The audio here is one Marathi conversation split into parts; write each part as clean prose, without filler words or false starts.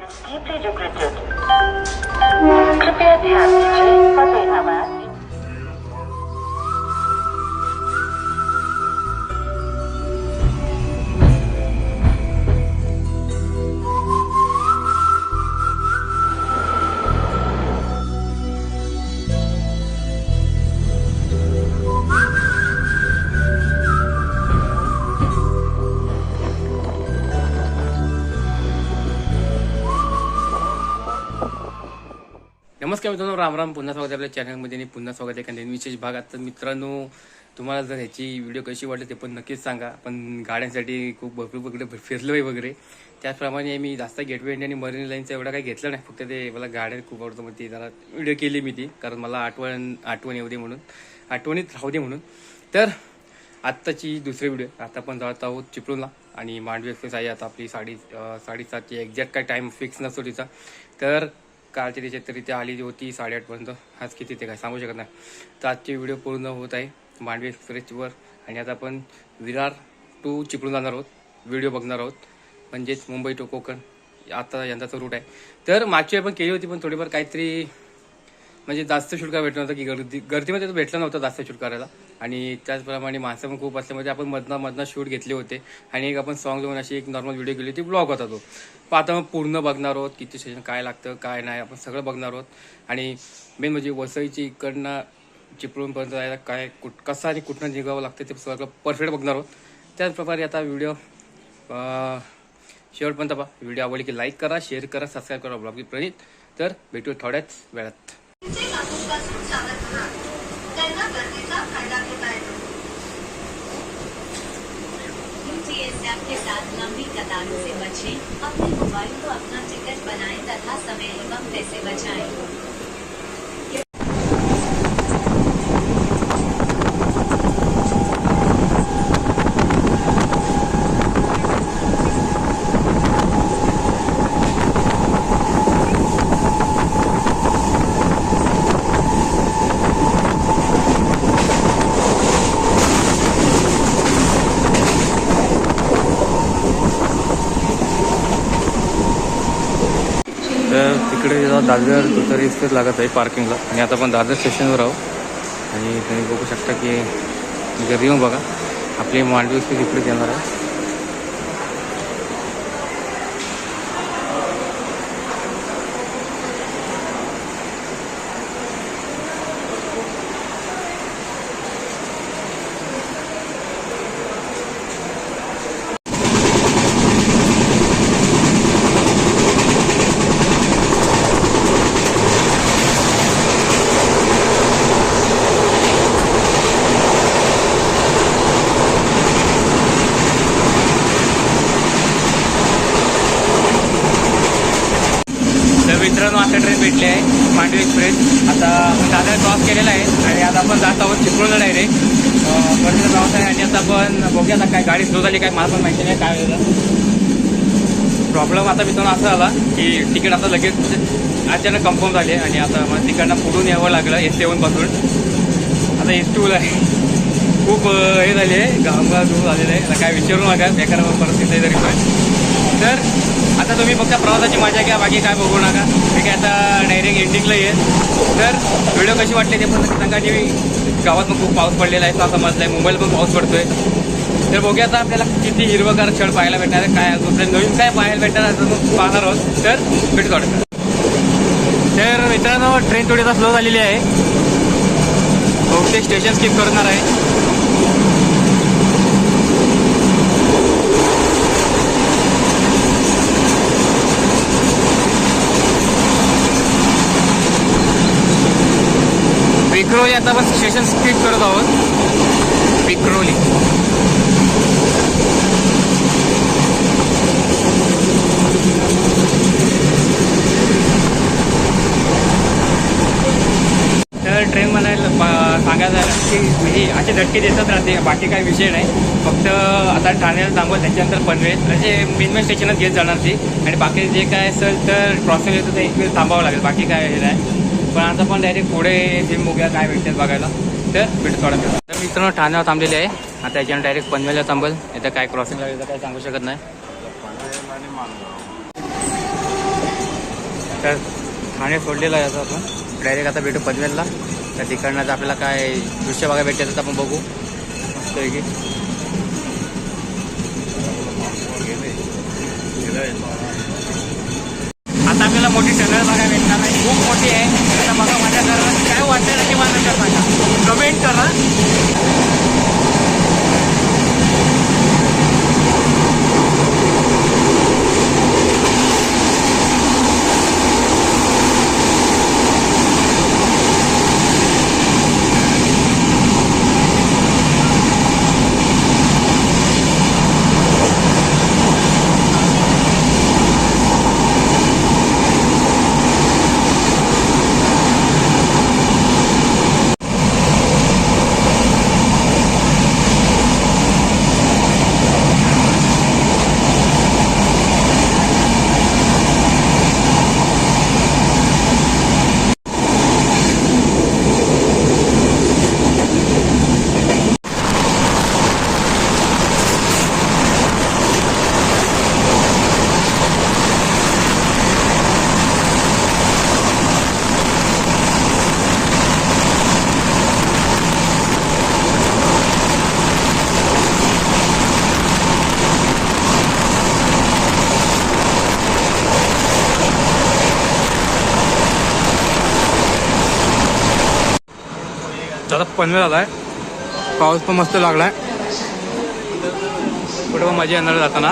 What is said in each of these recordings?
is deeply regretted. कृपया ध्यान दीजिए परिणामात नमस्कार मित्रांनो, राम पुन्हा स्वागत आहे आपल्या चॅनलमध्ये आणि पुन्हा स्वागत आहे एखाद्या विशेष भागात. तर मित्रांनो, तुम्हाला जर ह्याची व्हिडिओ कशी वाटली ते पण नक्कीच सांगा. आपण गाड्यांसाठी खूप भरपूर फिरलो आहे वगैरे. त्याचप्रमाणे मी जास्त गेटवे इंडिया आणि मरीन लाईनचं एवढं काही घेतलं नाही. फक्त ते मला गाड्या खूप आवडतं, मग ती जरा व्हिडिओ केली मी ती, कारण मला आठवण येऊ दे म्हणून, आठवणीत राहू दे म्हणून. तर आत्ताची दुसरी व्हिडिओ. आता आपण जात आहोत चिपळूणला आणि मांडवी एक्सप्रेस आहे आता आपली 7:30ची. एक्झॅक्ट काय टाईम फिक्स नसतो तिचा. तर कालच्या तिच्या तरी ती आली होती 8:30पर्यंत. आज किती ते काय सांगू शकत नाही. तर आजची व्हिडिओ पूर्ण होत आहे मांडवी एक्सप्रेसवर. आणि आता आपण विरार टू चिपळूण जाणार आहोत, व्हिडिओ बघणार आहोत. म्हणजेच मुंबई टू कोकण आता यंदाचा रूट आहे. तर मागची आपण केली होती, पण थोडीफार काहीतरी म्हणजे जास्त शुल्क भेटलं नव्हतं, की गर्दीमध्ये तर भेटलं नव्हतं जास्त शुल्क करायला. आणि त्याचप्रमाणे माणसं पण खूप असल्यामुळे आपण मधनं शूट घेतले होते. आणि एक आपण सॉन्ग घेऊन अशी एक नॉर्मल व्हिडिओ केली होती, ब्लॉग होता तो. पण आता मग पूर्ण बघणार आहोत, किती स्टेशन काय लागतं काय नाही आपण सगळं बघणार आहोत. आणि मेन म्हणजे वसईची इकडनं चिपळूणपर्यंत जायला काय कसं आणि कुठनं निघावं लागतं ते सगळं परफेक्ट बघणार आहोत. त्याचप्रकारे आता व्हिडिओ शेवटपर्यंत पहा. व्हिडिओ आवडली की लाईक करा, शेअर करा, सबस्क्राईब करा ब्लॉग प्रणित. तर भेटू थोड्याच वेळात. के साथ लंबी कतारों से बचें, अपने मोबाइल को अपना टिकट बनाएं तथा समय एवं पैसे बचाएं। तर तिकडे दादर तरी एक्सप्रेस लागत आहे पार्किंगला. आणि आता आपण दादर स्टेशनवर आहोत. आणि तुम्ही बघू शकता की गर्दी येऊन बघा, आपली मांडवी एक्सप्रेस इकडेच येणार आहे. मित्रांनो, आता ट्रेन भेटली आहे मांडवी एक्सप्रेस. आता आपण दादर क्रॉस केलेला आहे आणि आता आपण जात आहोत चिपळूणला डायरेक्ट. परतीचा प्रवास आहे. आणि आता आपण बघूया आता काय गाडी स्लो झाली काय मला पण माहिती नाही काय झालं. प्रॉब्लेम आता मित्रांनो असा झाला की तिकीट आता लगेच अचानक कन्फर्म झाले. आणि आता मग तिकडनं पुढून यावं लागलं S7 पासून. आता S2 आहे. खूप हे झाले गावगा दूर झालेलं आहे. आता काय विचारू नका, बेकार परिस्थिती आहे तरी पण. तर आता तुम्ही फक्त प्रवासाची मजा घ्या, बाकी काय बघू नका. मी काय आता डायरेक्ट एंडिंगला येईल. तर व्हिडिओ कशी वाटले ते पण सांगा. की गावात पण खूप पाऊस पडलेला आहे, असं समजलं आहे. मुंबईला पण पाऊस पडतोय. तर बघूया आता आपल्याला किती हिरवगार क्षण पाहायला भेटणार आहे, काय दुसरं नवीन काय पाहायला भेटणार आहे पाहणार आहोत. तर भेटू थोडं. तर मित्रांनो, ट्रेन थोडी आता स्लो झालेली आहे. बहुतेक स्टेशन स्किप करणार आहे. विक्रोली आता आपण स्टेशन स्किप करत आहोत. विक्रोली तर ट्रेन म्हणायला सांगायचं की म्हणजे असे धटके देतच राहते, बाकी काही विषय नाही. फक्त आता ठाण्याला थांबवत, त्याच्यानंतर पनवेल म्हणजे मेन स्टेशनच घेत जाणार ती. आणि बाकी जे काय असेल तर क्रॉसिंग येतं तर एक वेळ थांबावं लागेल, बाकी काय हे नाही. पण आता पण डायरेक्ट पुढे फिल्म बघूया काय भेटतात बघायला. तर भेटू थोडा वेळ. तर मित्रांनो, ठाण्यावर थांबलेले आहे. आता याच्यानं डायरेक्ट पनवेलला थांबल. इथं काय क्रॉसिंग लागेल तर काय सांगू शकत नाही. तर ठाणे सोडलेलं आहे आता आपण डायरेक्ट आता भेटू पनवेलला. त्या ठिकाणात आपल्याला काय दृश्य बघायला भेटतात तर आपण बघू मस्तपैकी. आता आपल्याला मोठी टनल बघायला भेटणार नाही, खूप मोठी आहे. आता बघा माझ्या घरात काय वाटतं नक्की मला सांगा, कमेंट करा. आता पनवेल आलाय, पाऊस पण मस्त लागलाय. कुठे पण मजा येणार जाताना.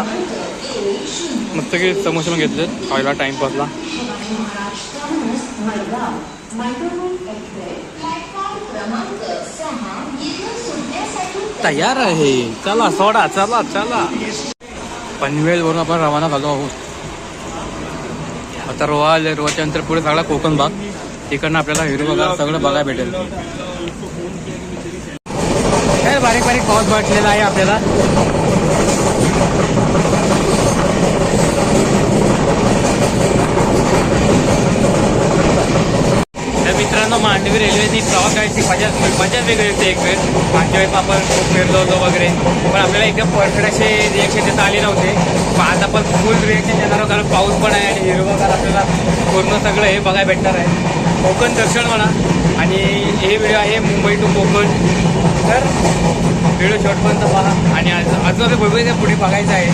मस्त की समोसे पण घेतले खायला टाइमपासला. तयार आहे, चला सोडा, चला चला. पनवेलवरून आपण रवाना झालो आहोत. आता रोहाच्या नंतर पुढे सगळा कोकण भाग, तिकडनं आपल्याला हिरवगार सगळं बघायला भेटेल. बारीक बारीक पाऊस वाटलेला आहे आपल्याला. तर मित्रांनो, मांडवी रेल्वेची प्रवास करायची मजा वेगळी होते. एक वेळ मागच्या वेळेस आपण खूप फिरलो होतो वगैरे, पण आपल्याला एकदम परफेक्ट असे रिएक्शन देता आले नव्हते. पण आता आपण फुल रिएक्शन देणार आहोत, कारण पाऊस पण आहे आणि हिरवगार आपल्याला पूर्ण सगळं हे बघायला भेटणार आहे. कोकण दर्शन म्हणा. आणि हे व्हिडिओ आहे मुंबई टू कोकण. तर व्हिडिओ शॉर्टपर्यंत पहा. आणि अजून बघूया पुढे बघायचं आहे.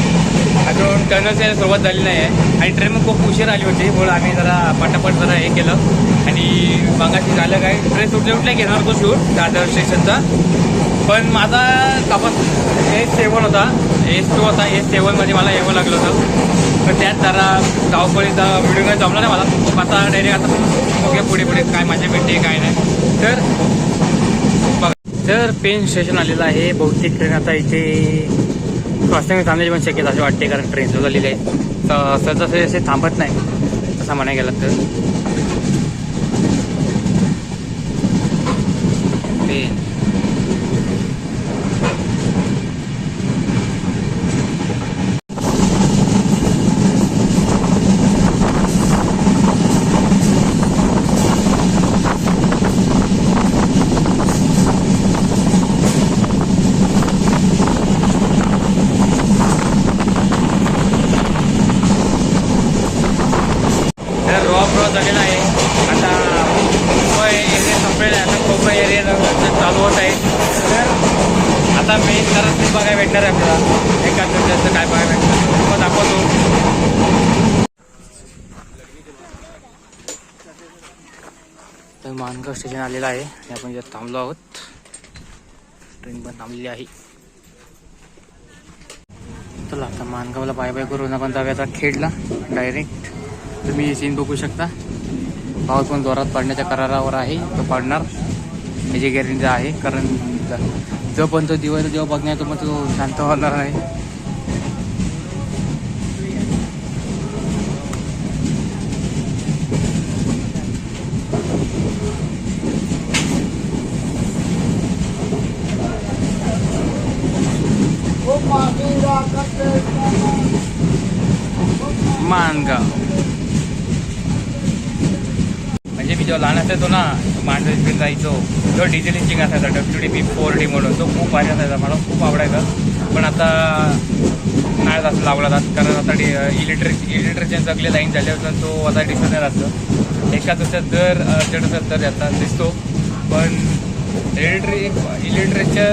अजून टनलची सुरुवात झाली नाही आहे आणि ट्रेन मग खूप उशीर आली होती, म्हणून आम्ही जरा पटापट जरा हे केलं. आणि मगाशी झालं काय, ट्रेन उठल्या घेणार होतो शूट दादर स्टेशनचा. पण माझा कापस S7 होता, S2 होता. S7मध्ये मला यावं लागलं होतं, पण त्यात जरा धावपळीचा व्हिडिओ काय जमला नाही मला. आता डायरेक्ट आता बघूया पुढे पुढे काय मजा भेटते काय नाही. तर बघा, तर पेन स्टेशन आलेलं आहे. बहुतेक ट्रेन आता इथे क्रॉसिंग थांबण्याची पण शक्यता अशी वाटते, कारण ट्रेन सुरू झालेली आहे. तर तसे असे थांबत नाही तसा म्हणायला गेलं तर. पेन झालेला आहे. आता मुंबई एरिया संपलेला आहे, आता कोकण एरिया चालू होत आहे. तर आता मेन जरा ते बघायला भेटणार आहे आपल्याला. एका जास्त काय बघायला भेटणार मग दाखवतो. तर मानगाव स्टेशन आलेलं आहे आणि आपण इथे थांबलो आहोत. ट्रेन पण थांबलेली आहे. चला आता मानगावला बाय बाय करून आपण जाऊया खेडला डायरेक्ट. तुम्ही सीन बघू शकता. पाऊस पण जोरात पडण्याच्या करारावर आहे, तो पडणार याची गॅरंटी आहे. कारण जो पण तो दिवस जेव्हा बघण्यात तो मग तो शांत होणार नाही. मानगाव म्हणजे मी जेव्हा लहान असायचो ना, मांडवी जायचो तो डिझेल इंजिन असायचा WDP 4D म्हणून. तो खूप भारी असायचा, मला खूप आवडायचा. पण आता नाही जास्त लावला जात, कारण आता इलेक्ट्रिकचे सगळे लाईन झाल्यापासून तो आता दिसत नाही जातं. एका दुसऱ्यात जर अर्जंट तर याचा दिसतो, पण इलेक्ट्रिकच्या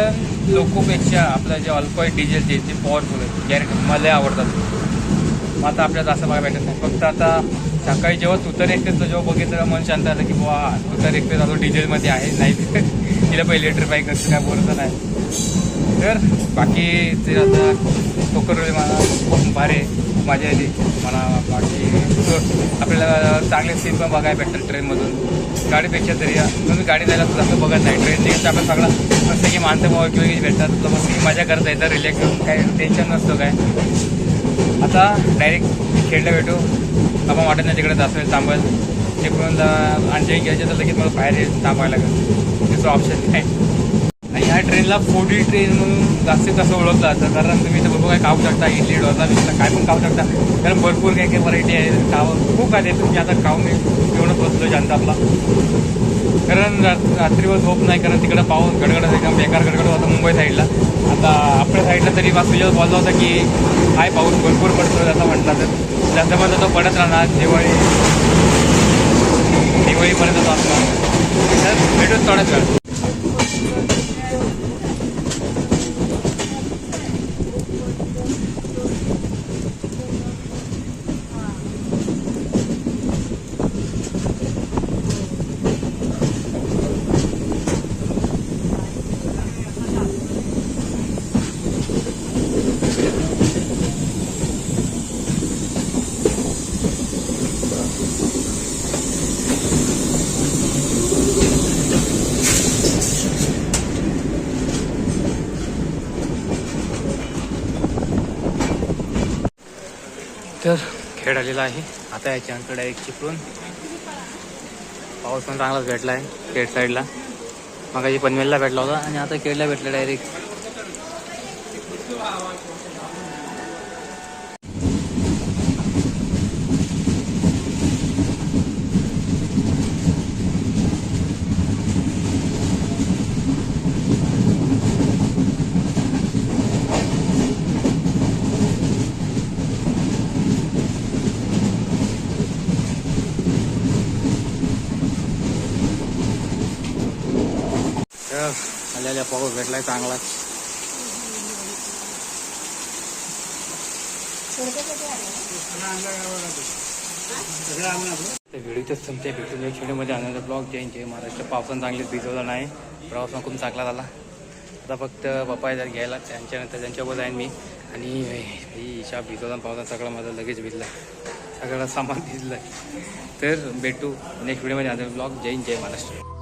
लोकोपेक्षा आपलं जे अल्कॉइल डिझेल जे पॉवरफुल आहे, गॅरेंटी मला आवडतात. मग आता आपल्याला असं बघायला भेटत नाही. फक्त आता सकाळी जेव्हा तुतर एक्सप्रेसला जेव्हा बघितलं मन शांत आलं की बुवा तुतर एक्सप्रेस आता डिझेलमध्ये आहे, नाही तिला पहिले इलेक्ट्रिफाय करतो काय बोलतं नाही. तर बाकी ते आता टोकरवले मला खूप भारी मजा येते मला. बाकी आपल्याला चांगले सीन पण बघायला भेटतात ट्रेनमधून गाडीपेक्षा तरी. तुम्ही गाडी जायला जास्त बघत नाही, ट्रेनची आपलं सगळं असं की माणसं किंवा भेटतात तर मग मी मजा करता येतं, रिलॅक्स होऊन काय टेन्शन नसतं काय. आता डायरेक्ट खेळला भेटू, आपण वाटत नाही तिकडे जास्त वेळ थांबेल. तिकडून आणखी घ्यायचं तर लगेच मला बाहेर थांबायला लागेल, दुसरं ऑप्शन नाही. आणि ह्या ट्रेनला 4D ट्रेन म्हणून जास्तीत जास्त ओळखलं जातं, कारण तुम्ही इथं भरपूर काय खाऊ शकता, इडली डोसा बिस्ला काय पण खाऊ शकता. कारण भरपूर काही काही व्हरायटी आहे खावं, खूप आहे. तुम्ही आता खाऊन एवढं बसलो शांत आपला, कारण रात्रीवर झोप नाही, कारण तिकडं पाऊस गडगडत एकदम बेकार गडगड होता मुंबई साईडला. आता आपल्या साईडला तरी बा सुजल बोलला होता की हाय पाऊस भरपूर पडतो असं म्हटलं, तर जास्त पण तो पडत राहणार दिवाळीपर्यंत तो असणार. तर भेटून थोड्याच वेळ. तर खेळ आलेला आहे. आता याच्याकडे एक चिपळून पाऊस पण चांगलाच भेटला आहे खेड साईडला. मगाशी पनवेलला भेटला होता आणि आता खेडला भेटला डायरेक्ट. आलेल्या पाऊस भेटलाय चांगलाच. व्हिडिओच तुमच्या भेटून एक व्हिडिओमध्ये आनंद ब्लॉग जय महाराष्ट्र. पावसानं चांगलीच भिजवला नाही, प्रवास खूप चांगला झाला. आता फक्त पप्पा जर घ्यायला त्यांच्यानंतर त्यांच्यावर जाईन मी. आणि ईशा भिजवला पावसानं सगळं माझं लगेच भिजलं, सगळं सामान भिजलं. तर भेटू नेक्स्ट व्हिडिओमध्ये आनंद ब्लॉग जय महाराष्ट्र.